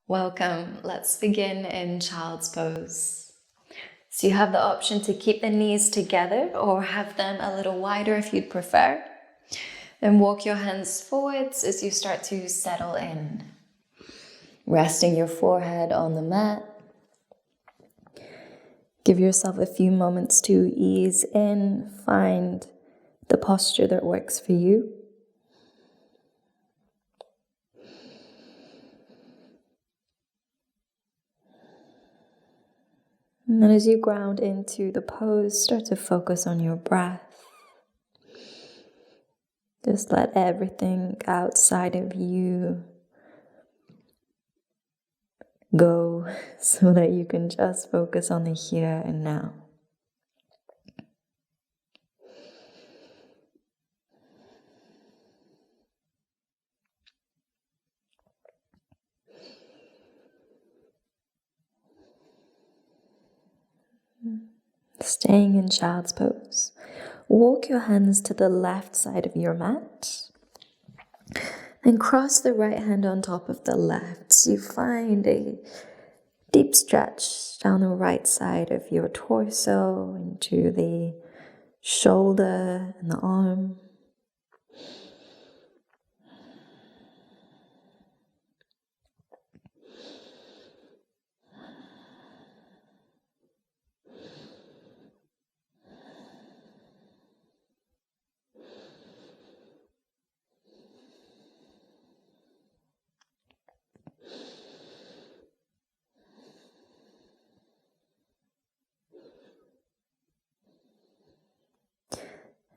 Welcome. Let's begin in child's pose. So you have the option to keep the knees together or have them a little wider if you'd prefer. Then walk your hands forwards as you start to settle in. Resting your forehead on the mat. Give yourself a few moments to ease in, find the posture that works for you. And then as you ground into the pose, start to focus on your breath. Just let everything outside of you go so that you can just focus on the here and now. Staying in child's pose. Walk your hands to the left side of your mat. And cross the right hand on top of the left. So you find a deep stretch down the right side of your torso into the shoulder and the arm.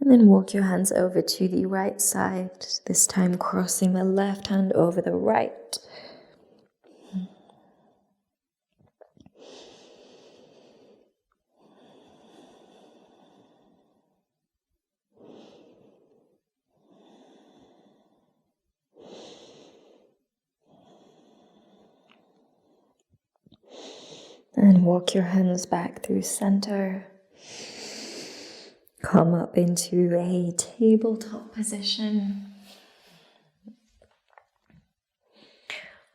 And then walk your hands over to the right side, this time crossing the left hand over the right. And walk your hands back through center. Come up into a tabletop position.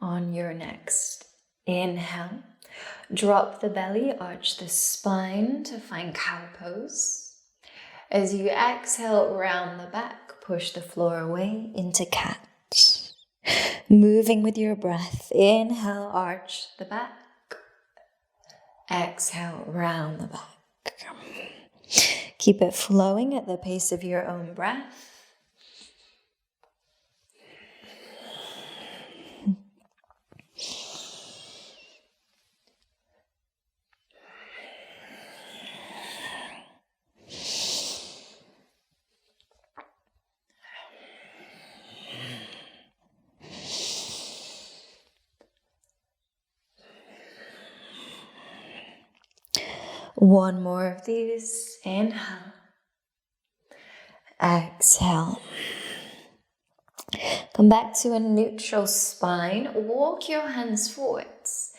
On your next inhale, drop the belly, arch the spine to find cow pose. As you exhale, round the back, push the floor away into cat. Moving with your breath, inhale, arch the back. Exhale, round the back. Keep it flowing at the pace of your own breath. One more of these. Inhale. Exhale. Come back to a neutral spine. Walk your hands forwards.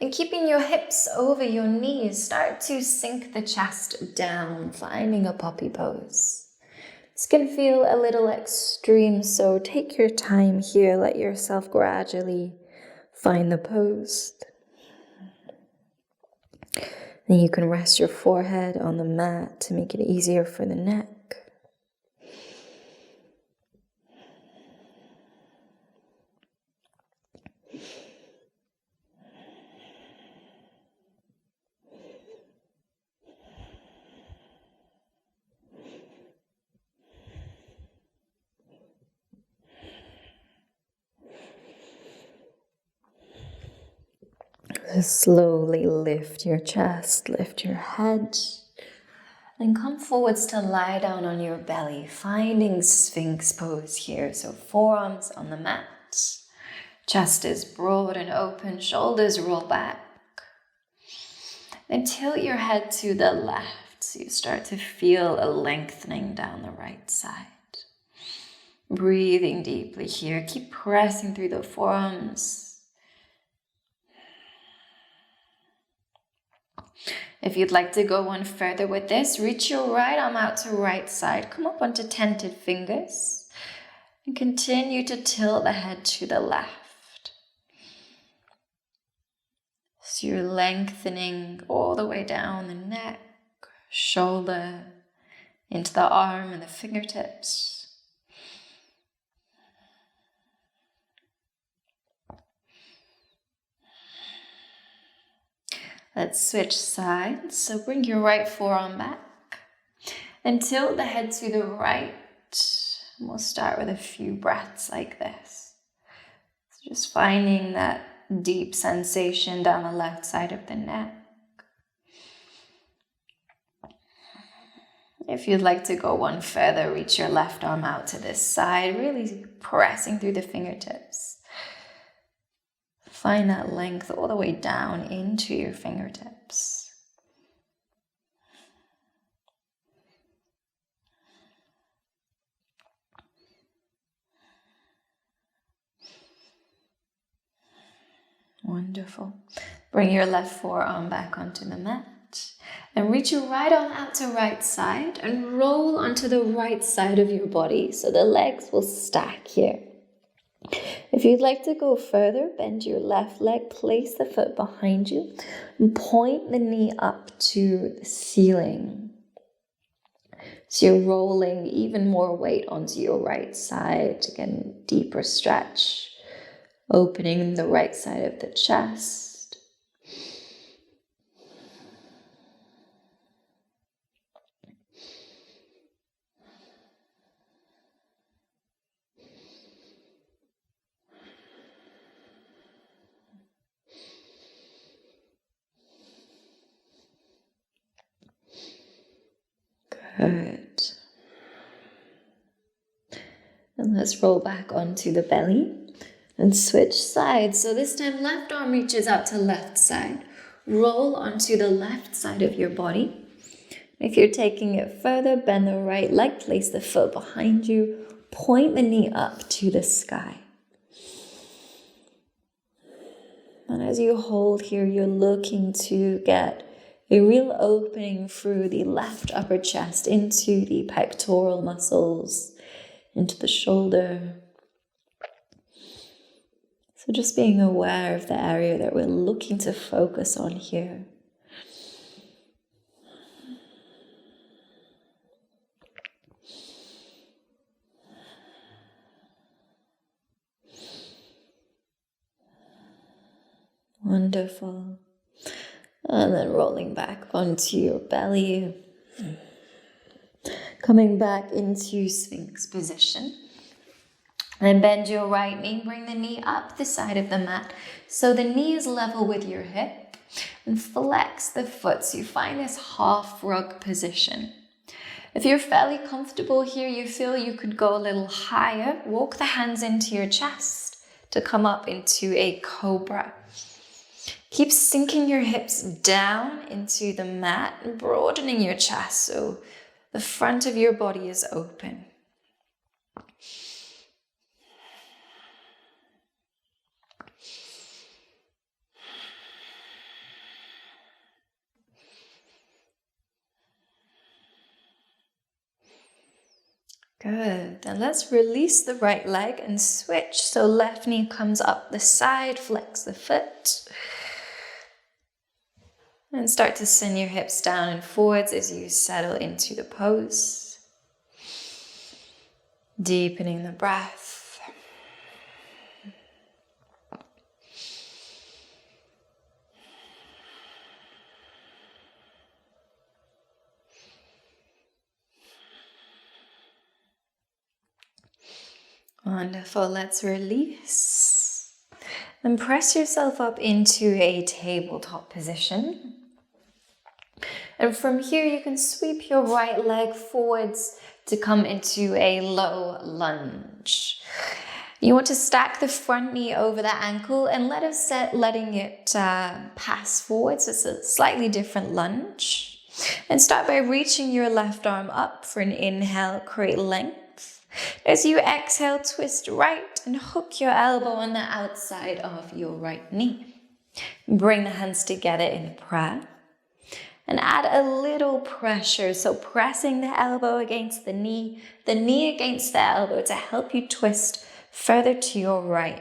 And keeping your hips over your knees, start to sink the chest down, finding a puppy pose. This can feel a little extreme, so take your time here. Let yourself gradually find the pose. Then you can rest your forehead on the mat to make it easier for the neck. Just slowly lift your chest, lift your head, and come forwards to lie down on your belly, finding Sphinx pose here. So forearms on the mat, chest is broad and open, shoulders roll back. Then tilt your head to the left, so you start to feel a lengthening down the right side. Breathing deeply here, keep pressing through the forearms. If you'd like to go one further with this, reach your right arm out to right side. Come up onto tented fingers and continue to tilt the head to the left. So you're lengthening all the way down the neck, shoulder, into the arm and the fingertips. Let's switch sides. So bring your right forearm back and tilt the head to the right. We'll start with a few breaths like this. So just finding that deep sensation down the left side of the neck. If you'd like to go one further, reach your left arm out to this side, really pressing through the fingertips. Find that length all the way down into your fingertips. Wonderful. Bring your left forearm back onto the mat. And reach your right arm out to right side and roll onto the right side of your body so the legs will stack here. If you'd like to go further, bend your left leg, place the foot behind you, and point the knee up to the ceiling. So you're rolling even more weight onto your right side. Again, deeper stretch, opening the right side of the chest. Good. And let's roll back onto the belly and switch sides. So this time left arm reaches out to left side. Roll onto the left side of your body. If you're taking it further, bend the right leg, place the foot behind you, point the knee up to the sky. And as you hold here, you're looking to get a real opening through the left upper chest into the pectoral muscles, into the shoulder. So just being aware of the area that we're looking to focus on here. Wonderful. And then rolling back onto your belly. Coming back into Sphinx position. And bend your right knee, bring the knee up the side of the mat. So the knee is level with your hip. And flex the foot so you find this half rug position. If you're fairly comfortable here, you feel you could go a little higher. Walk the hands into your chest to come up into a cobra. Keep sinking your hips down into the mat and broadening your chest so the front of your body is open. Good. Then let's release the right leg and switch. So left knee comes up the side, flex the foot. And start to send your hips down and forwards as you settle into the pose. Deepening the breath. Wonderful. Let's release. Then press yourself up into a tabletop position. And from here, you can sweep your right leg forwards to come into a low lunge. You want to stack the front knee over the ankle and letting it pass forward. So it's a slightly different lunge. And start by reaching your left arm up for an inhale, create length. As you exhale, twist right and hook your elbow on the outside of your right knee. Bring the hands together in prayer. And add a little pressure, so pressing the elbow against the knee against the elbow to help you twist further to your right.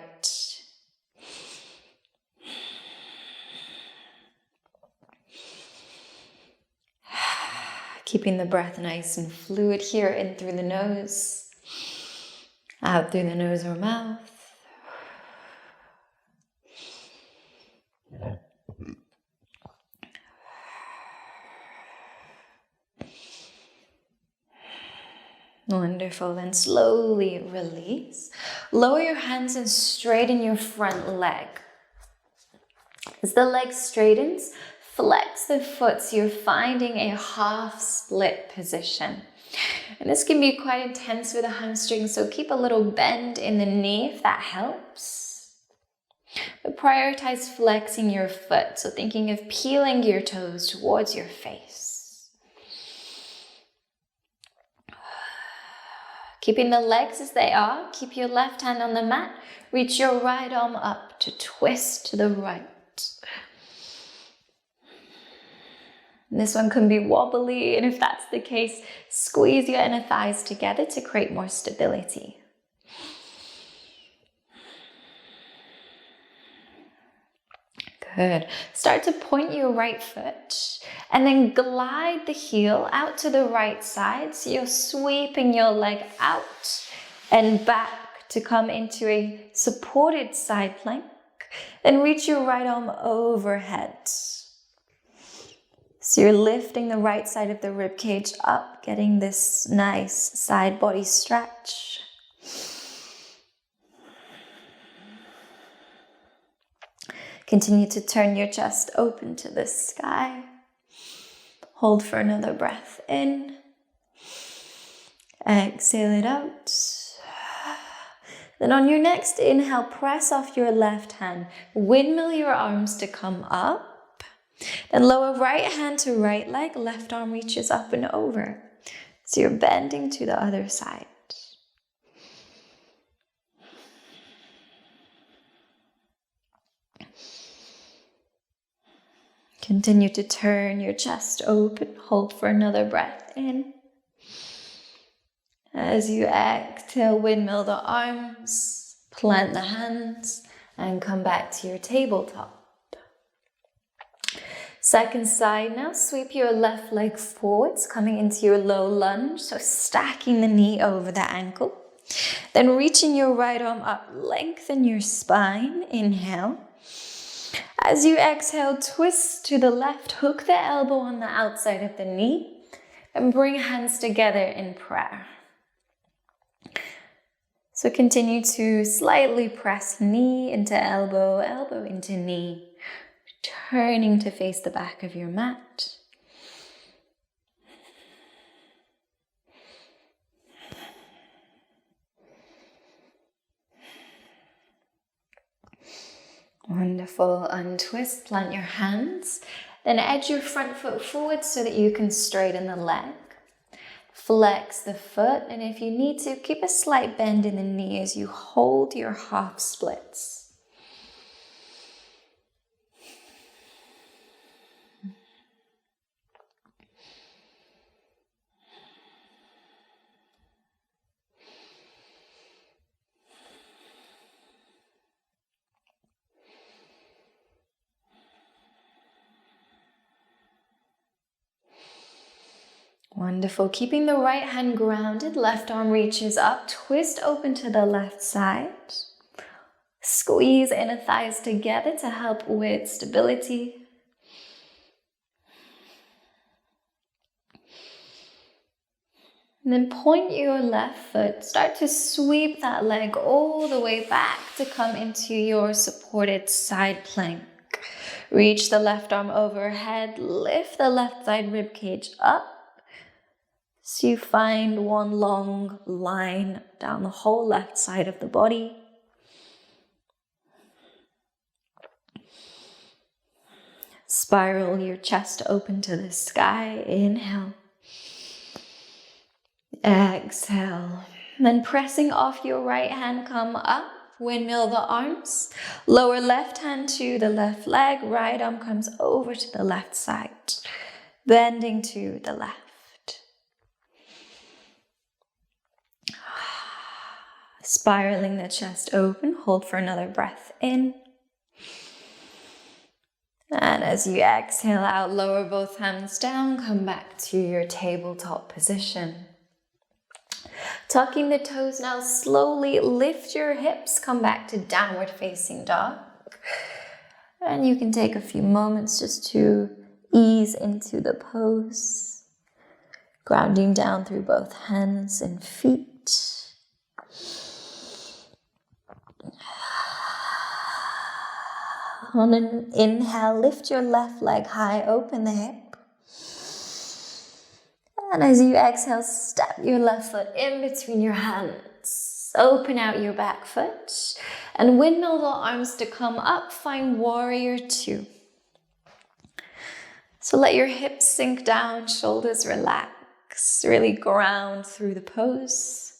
Keeping the breath nice and fluid here, in through the nose, out through the nose or mouth. Wonderful. Then slowly release. Lower your hands and straighten your front leg. As the leg straightens, flex the foot so you're finding a half split position. And this can be quite intense with the hamstring, so keep a little bend in the knee if that helps. But prioritize flexing your foot, so thinking of peeling your toes towards your face. Keeping the legs as they are, keep your left hand on the mat, reach your right arm up to twist to the right. This one can be wobbly, and if that's the case, squeeze your inner thighs together to create more stability. Good. Start to point your right foot and then glide the heel out to the right side. So you're sweeping your leg out and back to come into a supported side plank. Then reach your right arm overhead. So you're lifting the right side of the rib cage up, getting this nice side body stretch. Continue to turn your chest open to the sky. Hold for another breath in. Exhale it out. Then on your next inhale, press off your left hand. Windmill your arms to come up. Then lower right hand to right leg. Left arm reaches up and over. So you're bending to the other side. Continue to turn your chest open. Hold for another breath in. As you exhale, windmill the arms, plant the hands, and come back to your tabletop. Second side now, sweep your left leg forwards, coming into your low lunge, so stacking the knee over the ankle. Then reaching your right arm up, lengthen your spine, inhale. As you exhale, twist to the left, hook the elbow on the outside of the knee, and bring hands together in prayer. So continue to slightly press knee into elbow, elbow into knee, turning to face the back of your mat. Wonderful. Untwist, plant your hands, then edge your front foot forward so that you can straighten the leg. Flex the foot, and if you need to, keep a slight bend in the knee as you hold your half splits. Wonderful. Keeping the right hand grounded, left arm reaches up, twist open to the left side. Squeeze inner thighs together to help with stability. And then point your left foot. Start to sweep that leg all the way back to come into your supported side plank. Reach the left arm overhead, lift the left side rib cage up. So you find one long line down the whole left side of the body. Spiral your chest open to the sky. Inhale. Exhale. Then pressing off your right hand, come up. Windmill the arms. Lower left hand to the left leg. Right arm comes over to the left side. Bending to the left. Spiraling the chest open. Hold for another breath in. And as you exhale out, lower both hands down, come back to your tabletop position. Tucking the toes now, slowly lift your hips, come back to downward facing dog. And you can take a few moments just to ease into the pose, grounding down through both hands and feet. On an inhale, lift your left leg high, open the hip. And as you exhale, step your left foot in between your hands. Open out your back foot and windmill the arms to come up. Find warrior two. So let your hips sink down, shoulders relax. Really ground through the pose.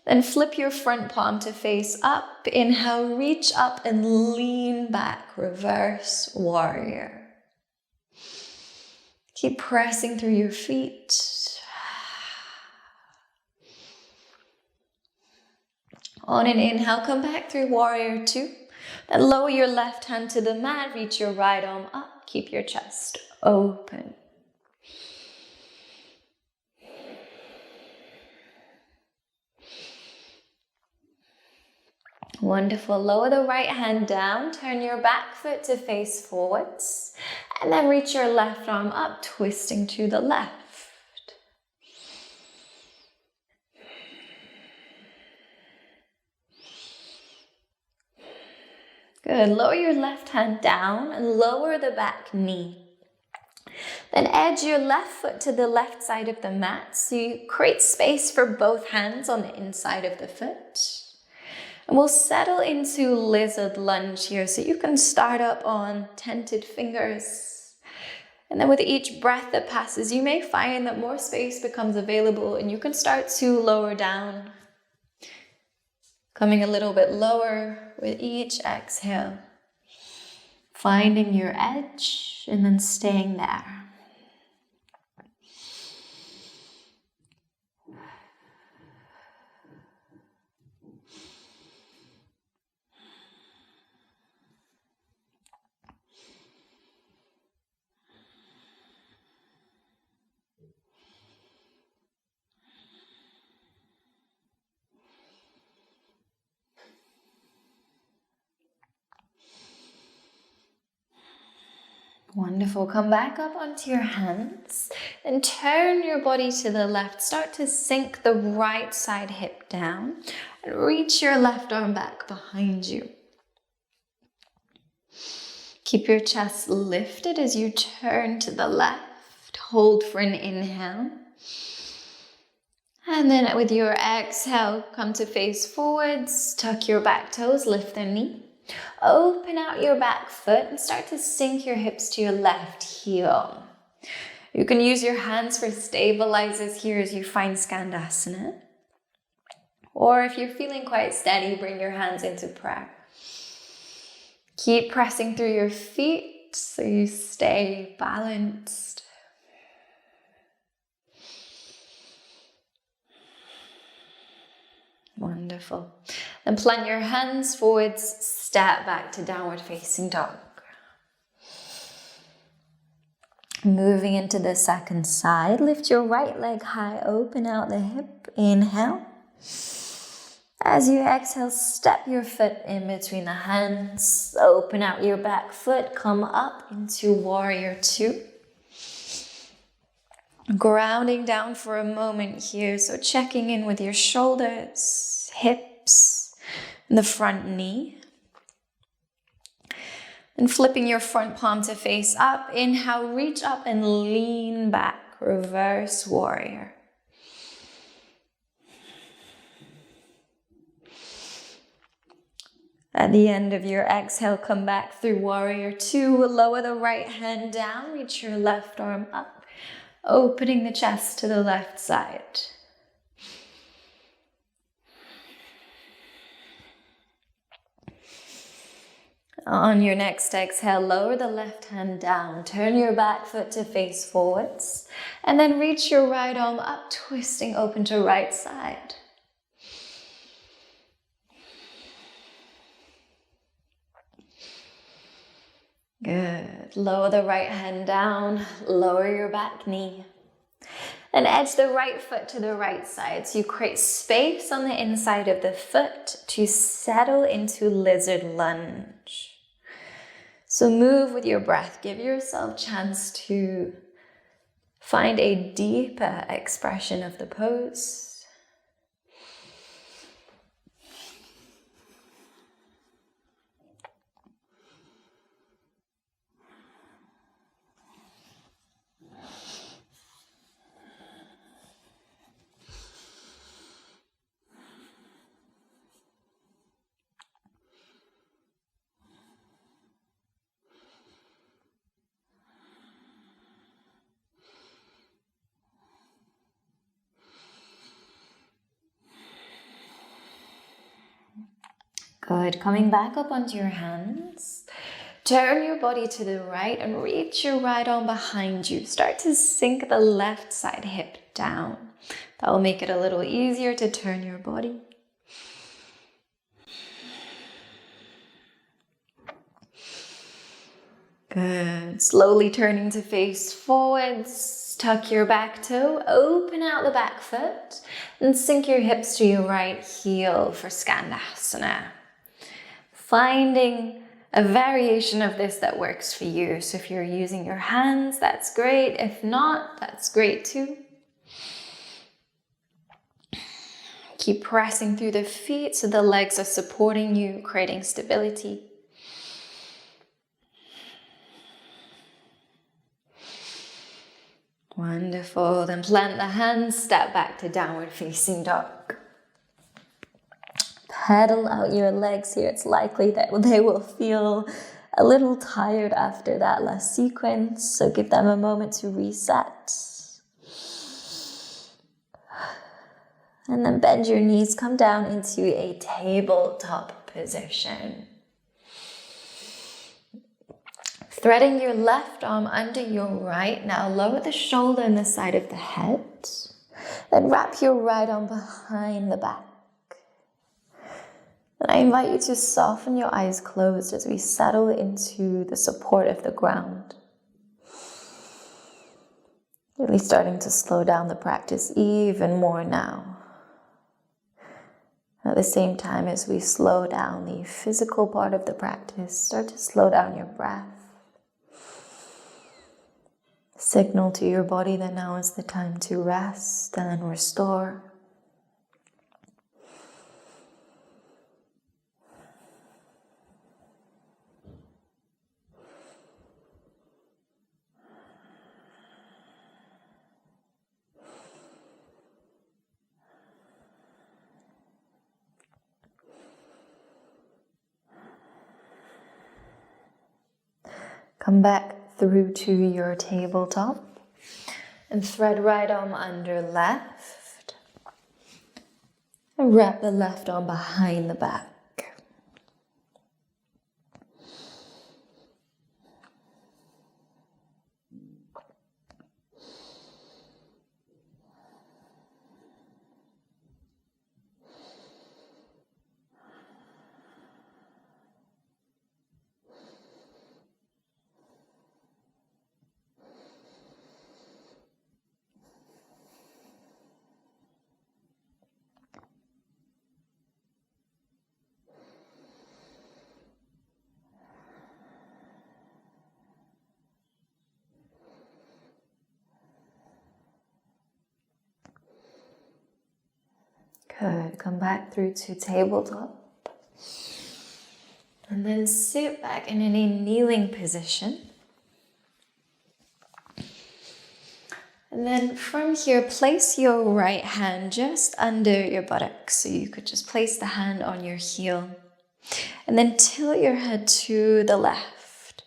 Then flip your front palm to face up. Inhale, reach up and lean back, reverse warrior. Keep pressing through your feet. On an inhale, come back through warrior two. Then lower your left hand to the mat, reach your right arm up, keep your chest open. Wonderful. Lower the right hand down, turn your back foot to face forwards, and then reach your left arm up, twisting to the left. Good. Lower your left hand down and lower the back knee. Then edge your left foot to the left side of the mat, so you create space for both hands on the inside of the foot. And we'll settle into lizard lunge here, so you can start up on tented fingers. And then with each breath that passes, you may find that more space becomes available and you can start to lower down. Coming a little bit lower with each exhale. Finding your edge and then staying there. Wonderful. Come back up onto your hands and turn your body to the left. Start to sink the right side hip down and reach your left arm back behind you. Keep your chest lifted as you turn to the left. Hold for an inhale. And then with your exhale, come to face forwards. Tuck your back toes, lift the knee. Open out your back foot and start to sink your hips to your left heel. You can use your hands for stabilizers here as you find Skandasana. Or if you're feeling quite steady, bring your hands into prayer. Keep pressing through your feet so you stay balanced. Wonderful. Then plant your hands forwards, step back to downward facing dog. Moving into the second side, lift your right leg high, open out the hip, inhale. As you exhale, step your foot in between the hands, open out your back foot, come up into warrior two. Grounding down for a moment here, so checking in with your shoulders, hips, and the front knee. And flipping your front palm to face up. Inhale, reach up and lean back, reverse warrior. At the end of your exhale, come back through warrior two. Lower the right hand down, reach your left arm up. Opening the chest to the left side. On your next exhale, lower the left hand down. Turn your back foot to face forwards. And then reach your right arm up, twisting open to right side. Good. Lower the right hand down, lower your back knee. And edge the right foot to the right side. So you create space on the inside of the foot to settle into lizard lunge. So move with your breath. Give yourself a chance to find a deeper expression of the pose. Good. Coming back up onto your hands. Turn your body to the right and reach your right arm behind you. Start to sink the left side hip down. That will make it a little easier to turn your body. Good. Slowly turning to face forwards. Tuck your back toe, open out the back foot, and sink your hips to your right heel for Skandasana. Finding a variation of this that works for you. So if you're using your hands, that's great. If not, that's great too. Keep pressing through the feet so the legs are supporting you, creating stability. Wonderful. Then plant the hands, step back to downward facing dog. Pedal out your legs here. It's likely that they will feel a little tired after that last sequence, so give them a moment to reset. And then bend your knees, come down into a tabletop position. Threading your left arm under your right. Now lower the shoulder and the side of the head. Then wrap your right arm behind the back. And I invite you to soften your eyes closed as we settle into the support of the ground. Really starting to slow down the practice even more now. At the same time as we slow down the physical part of the practice, start to slow down your breath. Signal to your body that now is the time to rest and restore. Come back through to your tabletop and thread right arm under left and wrap the left arm behind the back. Good. Come back through to tabletop. And then sit back in a kneeling position. And then from here, place your right hand just under your buttocks. So you could just place the hand on your heel. And then tilt your head to the left.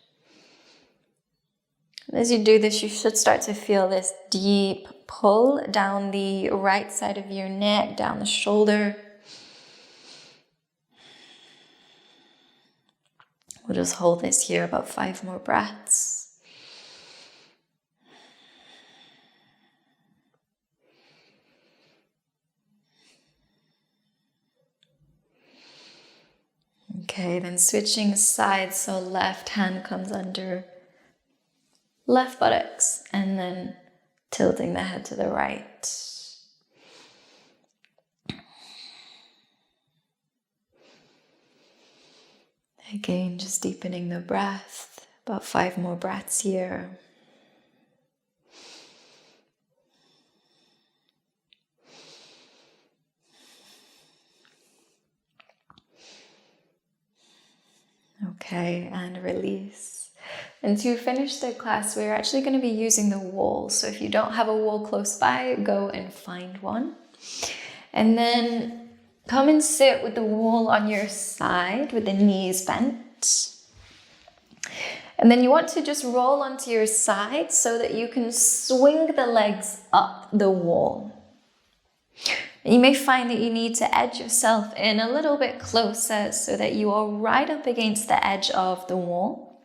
And as you do this, you should start to feel this deep pull down the right side of your neck, down the shoulder. We'll just hold this here about 5 more breaths. Okay, then switching sides, so left hand comes under left buttocks and then tilting the head to the right. Again, just deepening the breath, about 5 more breaths here. Okay, and release. And to finish the class, we're actually going to be using the wall. So if you don't have a wall close by, go and find one. And then come and sit with the wall on your side with the knees bent. And then you want to just roll onto your side so that you can swing the legs up the wall. You may find that you need to edge yourself in a little bit closer so that you are right up against the edge of the wall.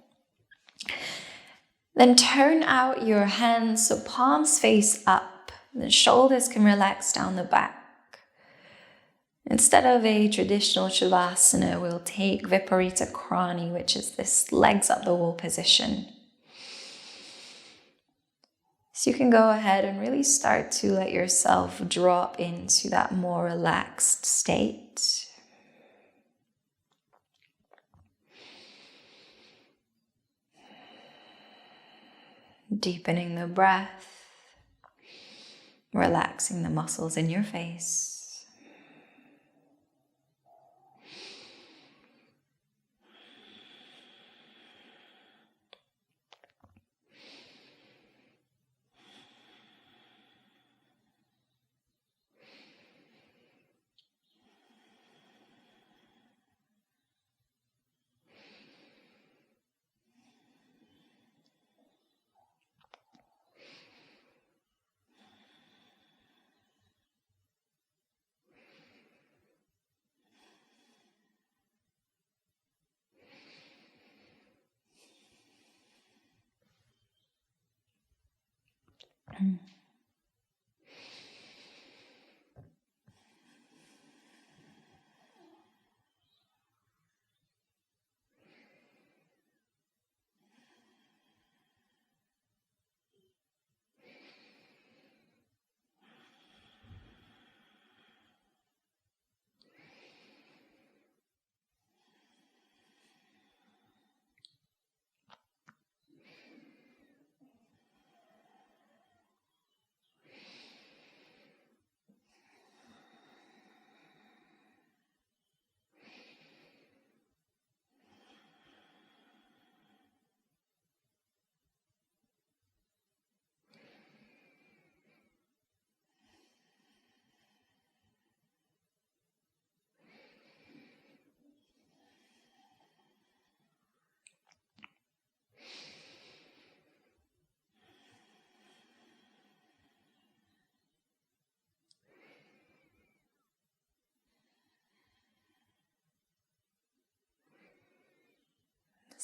Then turn out your hands so palms face up. The shoulders can relax down the back. Instead of a traditional Shavasana, we'll take Viparita Krani, which is this legs up the wall position. So you can go ahead and really start to let yourself drop into that more relaxed state. Deepening the breath, relaxing the muscles in your face.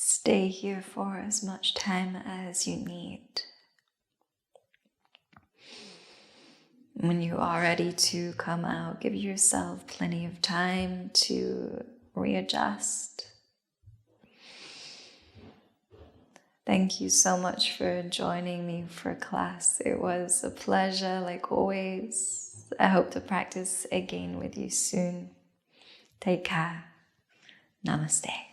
Stay here for as much time as you need. When you are ready to come out, give yourself plenty of time to readjust. Thank you so much for joining me for class. It was a pleasure, like always. I hope to practice again with you soon. Take care. Namaste.